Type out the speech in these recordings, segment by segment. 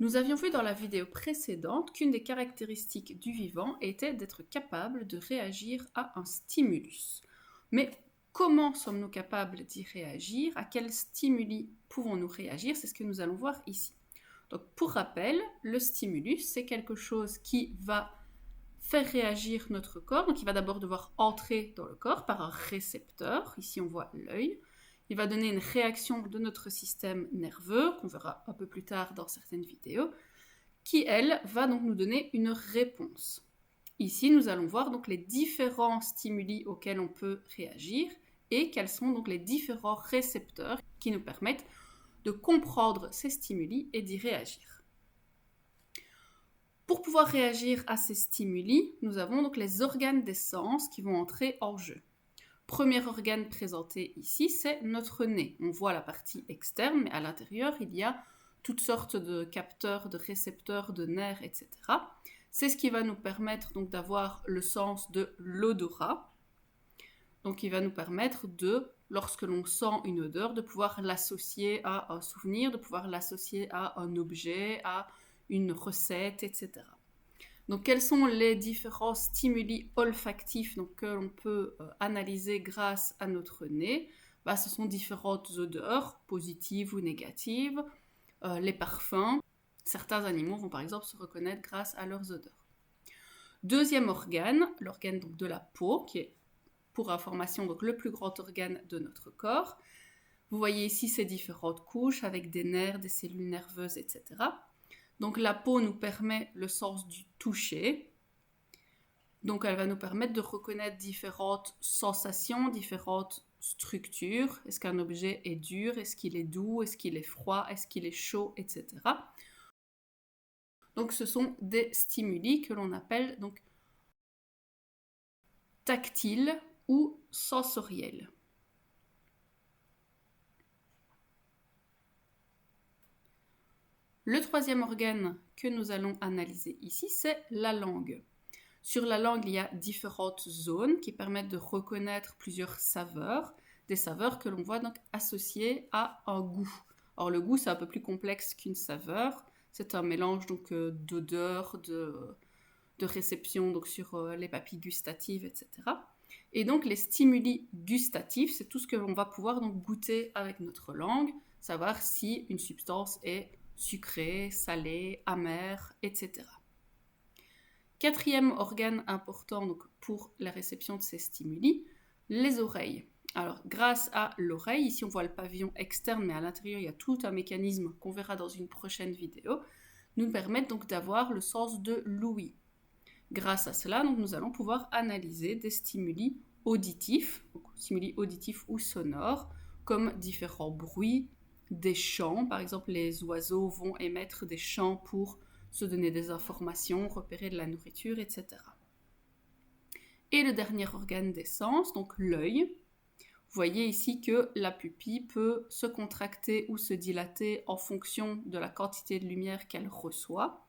Nous avions vu dans la vidéo précédente qu'une des caractéristiques du vivant était d'être capable de réagir à un stimulus. Mais comment sommes-nous capables d'y réagir? À quels stimuli pouvons-nous réagir? C'est ce que nous allons voir ici. Donc, pour rappel, le stimulus, c'est quelque chose qui va faire réagir notre corps. Donc, il va d'abord devoir entrer dans le corps par un récepteur. Ici, on voit l'œil. Il va donner une réaction de notre système nerveux, qu'on verra un peu plus tard dans certaines vidéos, qui, elle, va donc nous donner une réponse. Ici, nous allons voir donc les différents stimuli auxquels on peut réagir et quels sont donc les différents récepteurs qui nous permettent de comprendre ces stimuli et d'y réagir. Pour pouvoir réagir à ces stimuli, nous avons donc les organes des sens qui vont entrer en jeu. Premier organe présenté ici, c'est notre nez. On voit la partie externe, mais à l'intérieur, il y a toutes sortes de capteurs, de récepteurs, de nerfs, etc. C'est ce qui va nous permettre donc d'avoir le sens de l'odorat. Donc, il va nous permettre de, lorsque l'on sent une odeur, de pouvoir l'associer à un souvenir, de pouvoir l'associer à un objet, à une recette, etc. Donc, quels sont les différents stimuli olfactifs que l'on peut analyser grâce à notre nez? Ce sont différentes odeurs, positives ou négatives, les parfums. Certains animaux vont par exemple se reconnaître grâce à leurs odeurs. Deuxième organe, l'organe de la peau, qui est pour information donc le plus grand organe de notre corps. Vous voyez ici ces différentes couches avec des nerfs, des cellules nerveuses, etc. Donc la peau nous permet le sens du toucher. Donc elle va nous permettre de reconnaître différentes sensations, différentes structures. Est-ce qu'un objet est dur? Est-ce qu'il est doux? Est-ce qu'il est froid? Est-ce qu'il est chaud? Etc. Donc ce sont des stimuli que l'on appelle donc tactiles ou sensoriels. Le troisième organe que nous allons analyser ici, c'est la langue. Sur la langue, il y a différentes zones qui permettent de reconnaître plusieurs saveurs, des saveurs que l'on voit donc associées à un goût. Or, le goût, c'est un peu plus complexe qu'une saveur. C'est un mélange donc d'odeurs, de réception donc sur les papilles gustatives, etc. Et donc, les stimuli gustatifs, c'est tout ce que l'on va pouvoir donc goûter avec notre langue, savoir si une substance est sucré, salé, amer, etc. Quatrième organe important donc, pour la réception de ces stimuli, les oreilles. Alors, grâce à l'oreille, ici on voit le pavillon externe, mais à l'intérieur il y a tout un mécanisme qu'on verra dans une prochaine vidéo, nous permettent donc d'avoir le sens de l'ouïe. Grâce à cela, donc, nous allons pouvoir analyser des stimuli auditifs ou sonores, comme différents bruits, des chants. Par exemple, les oiseaux vont émettre des chants pour se donner des informations, repérer de la nourriture, etc. Et le dernier organe des sens, donc l'œil. Vous voyez ici que la pupille peut se contracter ou se dilater en fonction de la quantité de lumière qu'elle reçoit.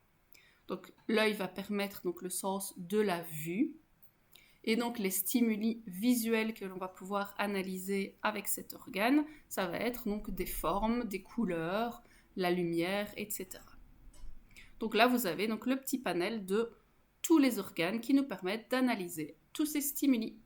Donc l'œil va permettre donc, le sens de la vue. Et donc les stimuli visuels que l'on va pouvoir analyser avec cet organe, ça va être donc des formes, des couleurs, la lumière, etc. Donc là, vous avez donc le petit panel de tous les organes qui nous permettent d'analyser tous ces stimuli.